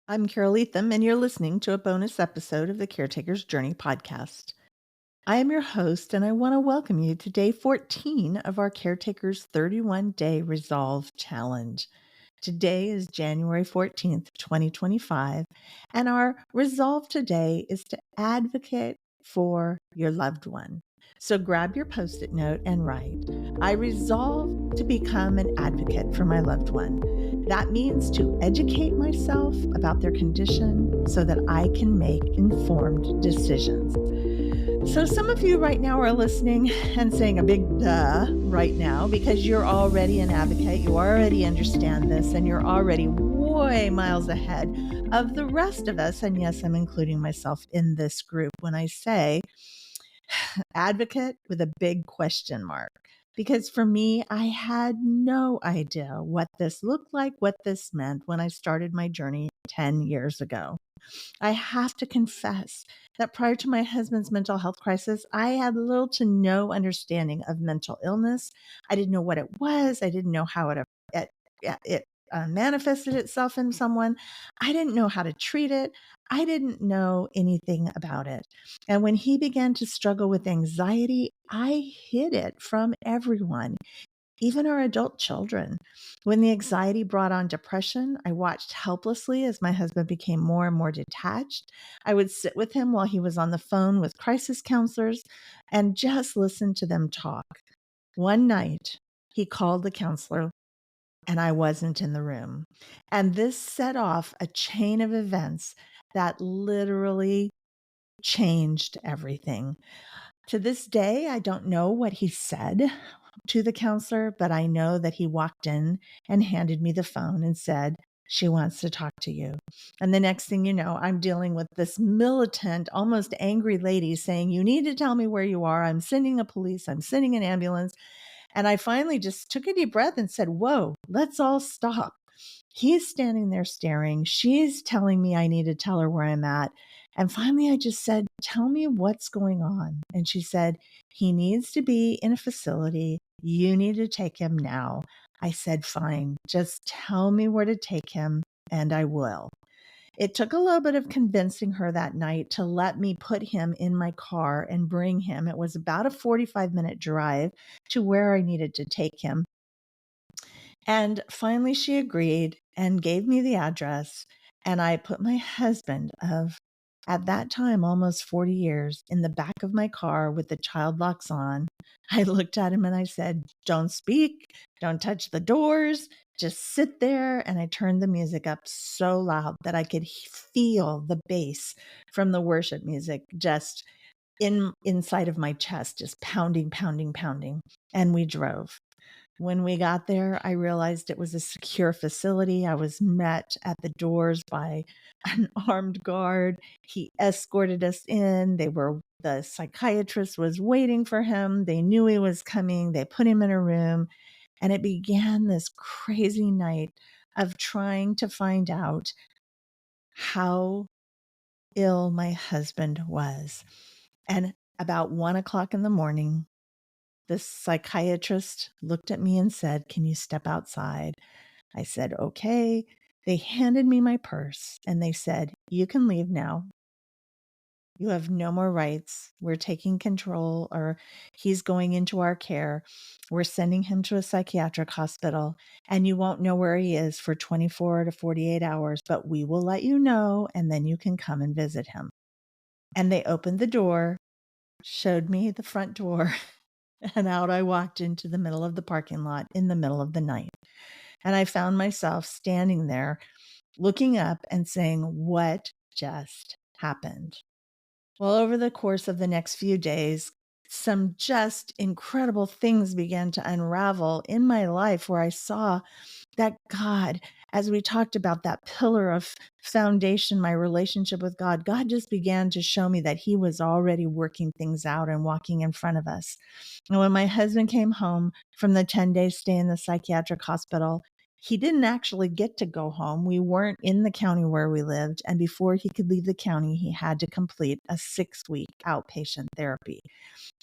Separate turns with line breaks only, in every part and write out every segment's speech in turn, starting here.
I'm Carole Leathem, and you're listening to a bonus episode of the Caretakers Journey podcast. I am your host, and I want to welcome you to day 14 of our Caretakers 31-Day Resolve Challenge. Today is January 14th, 2025, and our resolve today is to advocate for your loved one. So grab your Post-it note and write, I resolve to become an advocate for my loved one. That means to educate myself about their condition so that I can make informed decisions. So some of you right now are listening and saying a big duh right now because you're already an advocate, you already understand this, and you're already way miles ahead of the rest of us. And yes, I'm including myself in this group when I say advocate with a big question mark. Because for me, I had no idea what this looked like, what this meant when I started my journey 10 years ago. I have to confess that prior to my husband's mental health crisis, I had little to no understanding of mental illness. I didn't know what it was. I didn't know how it manifested itself in someone. I didn't know how to treat it. I didn't know anything about it. And when he began to struggle with anxiety, I hid it from everyone, even our adult children. When the anxiety brought on depression, I watched helplessly as my husband became more and more detached. I would sit with him while he was on the phone with crisis counselors and just listen to them talk. One night, he called the counselor and I wasn't in the room. And this set off a chain of events that literally changed everything. To this day, I don't know what he said to the counselor, but I know that he walked in and handed me the phone and said, she wants to talk to you. And the next thing you know, I'm dealing with this militant, almost angry lady saying, you need to tell me where you are. I'm sending the police. I'm sending an ambulance. And I finally just took a deep breath and said, whoa, let's all stop. He's standing there staring. She's telling me I need to tell her where I'm at. And finally, I just said, tell me what's going on. And she said, he needs to be in a facility. You need to take him now. I said, fine, just tell me where to take him and I will. It took a little bit of convincing her that night to let me put him in my car and bring him. It was about a 45-minute drive to where I needed to take him. And finally, she agreed and gave me the address. And I put my husband of, at that time, almost 40 years, in the back of my car with the child locks on. I looked at him and I said, don't speak, don't touch the doors, just sit there. And I turned the music up so loud that I could feel the bass from the worship music just inside of my chest, just pounding, pounding, pounding. And we drove. When we got there, I realized it was a secure facility. I was met at the doors by an armed guard. He escorted us in. The psychiatrist was waiting for him. They knew he was coming. They put him in a room. And it began this crazy night of trying to find out how ill my husband was. And about 1 o'clock in the morning, the psychiatrist looked at me and said, can you step outside? I said, okay. They handed me my purse and they said, you can leave now. You have no more rights. We're taking control, or he's going into our care. We're sending him to a psychiatric hospital and you won't know where he is for 24 to 48 hours, but we will let you know and then you can come and visit him. And they opened the door, showed me the front door, and out I walked into the middle of the parking lot in the middle of the night. And I found myself standing there looking up and saying, what just happened? Well, over the course of the next few days, some just incredible things began to unravel in my life where I saw that God, as we talked about that pillar of foundation, my relationship with God, God just began to show me that he was already working things out and walking in front of us. And when my husband came home from the 10-day stay in the psychiatric hospital, he didn't actually get to go home. We weren't in the county where we lived. And before he could leave the county, he had to complete a 6-week outpatient therapy.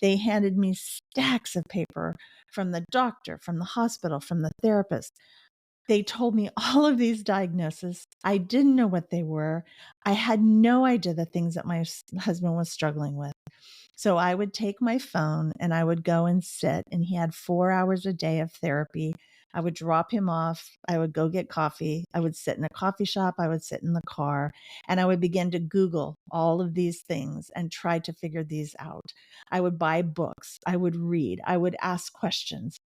They handed me stacks of paper from the doctor, from the hospital, from the therapist. They told me all of these diagnoses. I didn't know what they were. I had no idea the things that my husband was struggling with. So I would take my phone and I would go and sit, and he had 4 hours a day of therapy. I would drop him off. I would go get coffee. I would sit in a coffee shop. I would sit in the car, and I would begin to Google all of these things and try to figure these out. I would buy books. I would read. I would ask questions.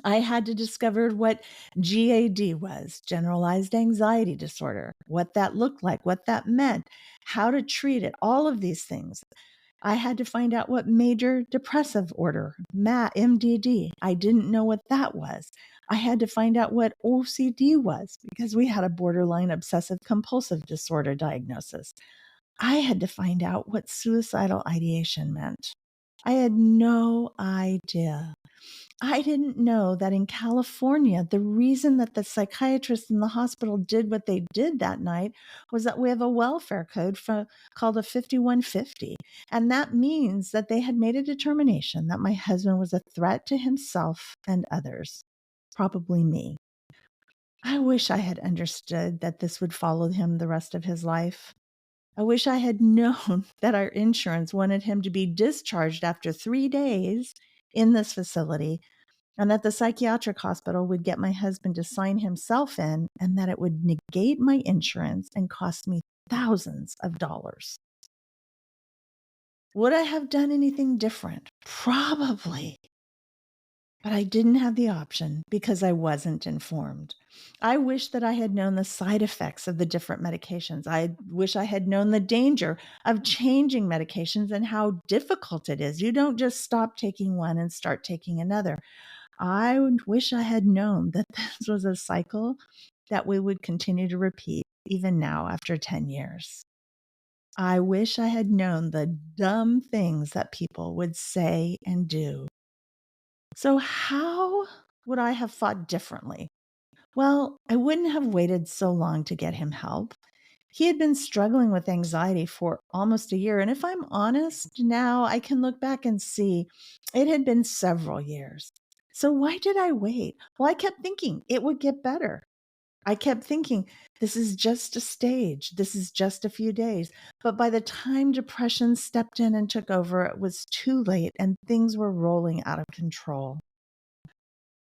I had to discover what GAD was, generalized anxiety disorder, what that looked like, what that meant, how to treat it, all of these things. I had to find out what major depressive order, MDD. I didn't know what that was. I had to find out what OCD was because we had a borderline obsessive compulsive disorder diagnosis. I had to find out what suicidal ideation meant. I had no idea. I didn't know that in California, the reason that the psychiatrists in the hospital did what they did that night was that we have a welfare code called a 5150. And that means that they had made a determination that my husband was a threat to himself and others, probably me. I wish I had understood that this would follow him the rest of his life. I wish I had known that our insurance wanted him to be discharged after 3 days in this facility, and that the psychiatric hospital would get my husband to sign himself in, and that it would negate my insurance and cost me thousands of dollars. Would I have done anything different? Probably. But I didn't have the option because I wasn't informed. I wish that I had known the side effects of the different medications. I wish I had known the danger of changing medications and how difficult it is. You don't just stop taking one and start taking another. I wish I had known that this was a cycle that we would continue to repeat even now after 10 years. I wish I had known the dumb things that people would say and do. So, how would I have fought differently? Well, I wouldn't have waited so long to get him help. He had been struggling with anxiety for almost a year. And if I'm honest, now I can look back and see it had been several years. So why did I wait? Well, I kept thinking it would get better. I kept thinking, this is just a stage. This is just a few days. But by the time depression stepped in and took over, it was too late and things were rolling out of control.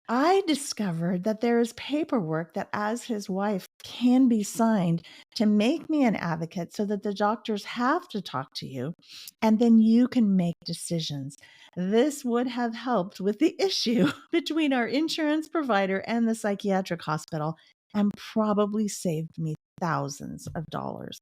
I discovered that there is paperwork that, as his wife, can be signed to make me an advocate so that the doctors have to talk to you and then you can make decisions. This would have helped with the issue between our insurance provider and the psychiatric hospital and probably saved me thousands of dollars.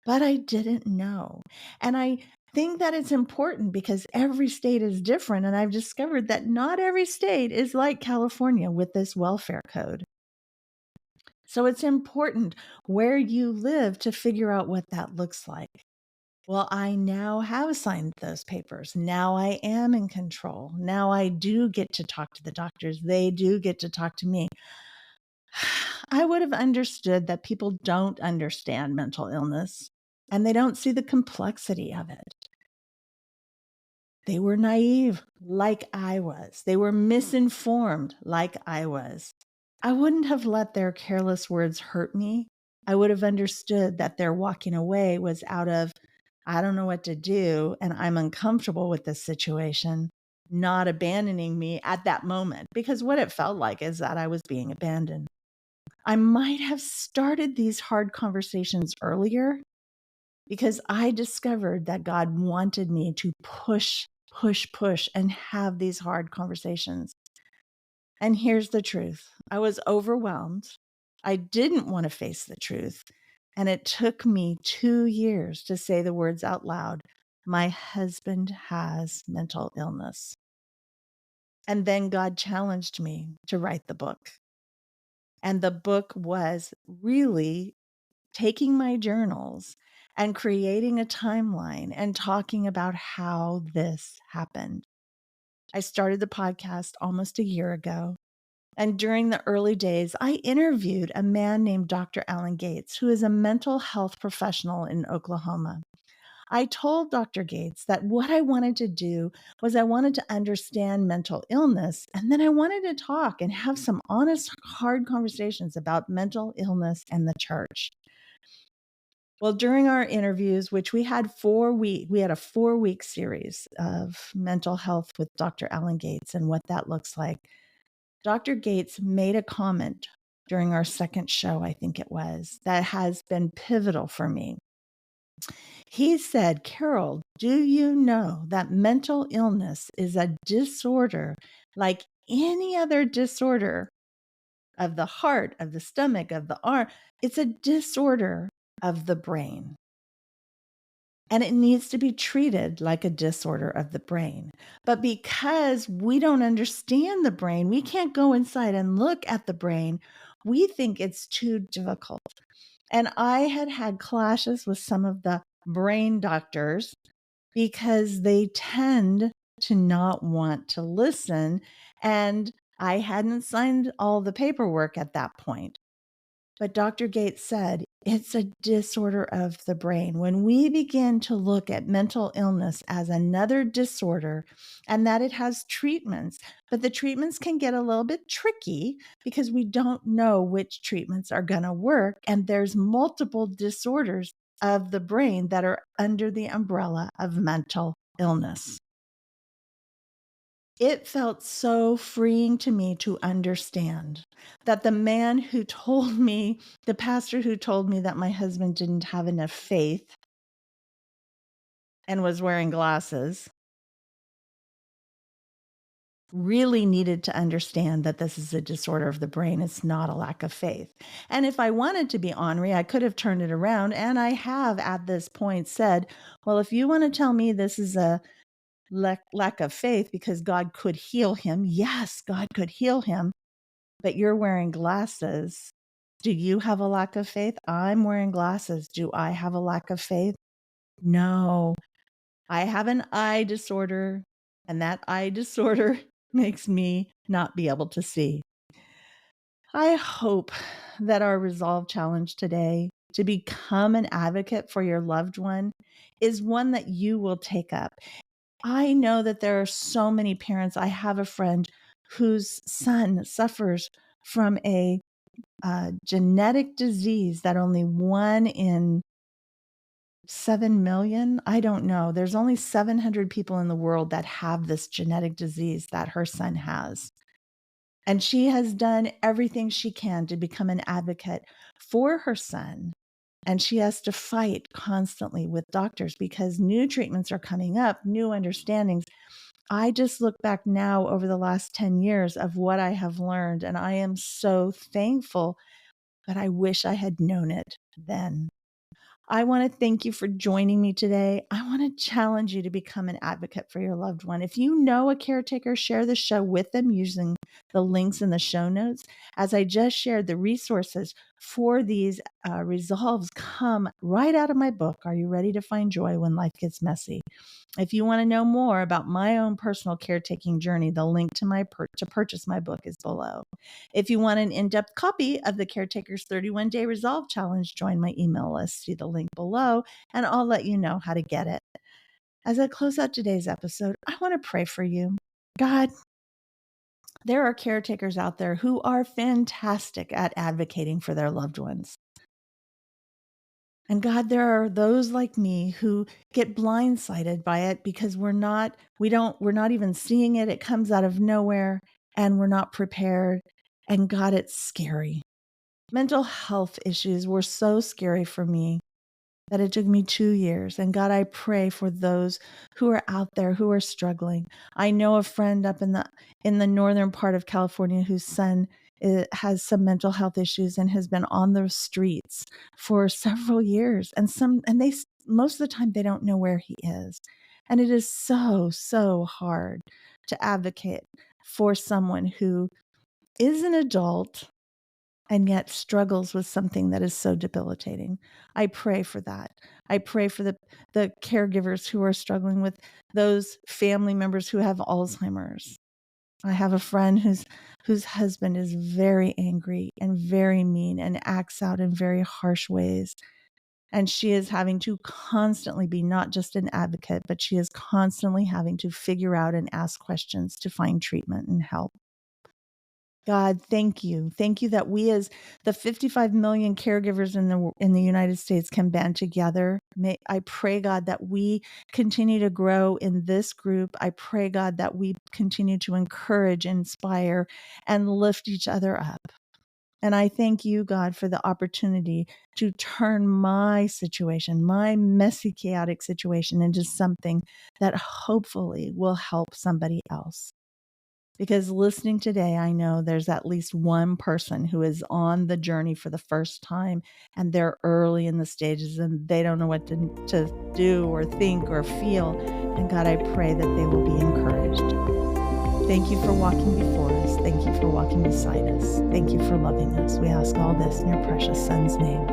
But I didn't know. And I think that it's important because every state is different. And I've discovered that not every state is like California with this welfare code. So it's important where you live to figure out what that looks like. Well, I now have signed those papers. Now I am in control. Now I do get to talk to the doctors. They do get to talk to me. I would have understood that people don't understand mental illness and they don't see the complexity of it. They were naive, like I was. They were misinformed, like I was. I wouldn't have let their careless words hurt me. I would have understood that their walking away was out of, I don't know what to do, and I'm uncomfortable with this situation, not abandoning me at that moment, because what it felt like is that I was being abandoned. I might have started these hard conversations earlier because I discovered that God wanted me to push, and have these hard conversations. And here's the truth. I was overwhelmed. I didn't want to face the truth. And it took me 2 years to say the words out loud. My husband has mental illness. And then God challenged me to write the book. And the book was really taking my journals and creating a timeline and talking about how this happened. I started the podcast almost a year ago. And during the early days, I interviewed a man named Dr. Alan Gates, who is a mental health professional in Oklahoma. I told Dr. Gates that what I wanted to do was I wanted to understand mental illness, and then I wanted to talk and have some honest, hard conversations about mental illness and the church. Well, during our interviews, which we had a 4-week series of mental health with Dr. Alan Gates and what that looks like. Dr. Gates made a comment during our second show, I think it was, that has been pivotal for me. He said, Carole, do you know that mental illness is a disorder like any other disorder of the heart, of the stomach, of the arm? It's a disorder of the brain. And it needs to be treated like a disorder of the brain. But because we don't understand the brain, we can't go inside and look at the brain. We think it's too difficult. And I had clashes with some of the brain doctors because they tend to not want to listen. And I hadn't signed all the paperwork at that point. But Dr. Gates said it's a disorder of the brain. When we begin to look at mental illness as another disorder and that it has treatments, but the treatments can get a little bit tricky because we don't know which treatments are going to work. And there's multiple disorders of the brain that are under the umbrella of mental illness. It felt so freeing to me to understand that the man who told me, the pastor who told me that my husband didn't have enough faith and was wearing glasses, really needed to understand that this is a disorder of the brain. It's not a lack of faith. And if I wanted to be ornery, I could have turned it around. And I have at this point said, well, if you want to tell me this is a lack of faith because God could heal him. Yes, God could heal him, but you're wearing glasses. Do you have a lack of faith? I'm wearing glasses. Do I have a lack of faith? No, I have an eye disorder, and that eye disorder makes me not be able to see. I hope that our resolve challenge today to become an advocate for your loved one is one that you will take up. I know that there are so many parents. I have a friend whose son suffers from a genetic disease that only 1 in 7 million, I don't know. There's only 700 people in the world that have this genetic disease that her son has. And she has done everything she can to become an advocate for her son. And she has to fight constantly with doctors because new treatments are coming up, new understandings. I just look back now over the last 10 years of what I have learned, and I am so thankful, but I wish I had known it then. I want to thank you for joining me today. I want to challenge you to become an advocate for your loved one. If you know a caretaker, share the show with them using the links in the show notes. As I just shared, the resources for these resolves come right out of my book, Are You Ready to Find Joy When Life Gets Messy? If you want to know more about my own personal caretaking journey, the link to to purchase my book is below. If you want an in-depth copy of the Caretakers 31-Day Resolve Challenge, join my email list. See the link below, and I'll let you know how to get it. As I close out today's episode, I want to pray for you. God, there are caretakers out there who are fantastic at advocating for their loved ones. And God, there are those like me who get blindsided by it because we're not even seeing it. It comes out of nowhere and we're not prepared. And God, it's scary. Mental health issues were so scary for me that it took me 2 years. And God, I pray for those who are out there who are struggling. I know a friend up in the northern part of California whose son has some mental health issues and has been on the streets for several years. And they most of the time they don't know where he is. And it is so hard to advocate for someone who is an adult and yet struggles with something that is so debilitating. I pray for that. I pray for the caregivers who are struggling with those family members who have Alzheimer's. I have a friend whose husband is very angry and very mean and acts out in very harsh ways. And she is having to constantly be not just an advocate, but she is constantly having to figure out and ask questions to find treatment and help. God, thank you. Thank you that we as the 55 million caregivers in the United States can band together. I pray, God, that we continue to grow in this group. I pray, God, that we continue to encourage, inspire, and lift each other up. And I thank you, God, for the opportunity to turn my situation, my messy, chaotic situation, into something that hopefully will help somebody else. Because listening today, I know there's at least one person who is on the journey for the first time, and they're early in the stages and they don't know what to do or think or feel. And God, I pray that they will be encouraged. Thank you for walking before us. Thank you for walking beside us. Thank you for loving us. We ask all this in your precious Son's name.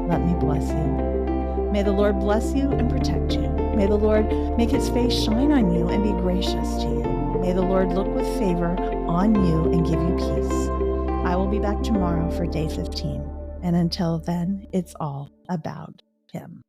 Let me bless you. May the Lord bless you and protect you. May the Lord make his face shine on you and be gracious to you. May the Lord look with favor on you and give you peace. I will be back tomorrow for day 15. And until then, it's all about him.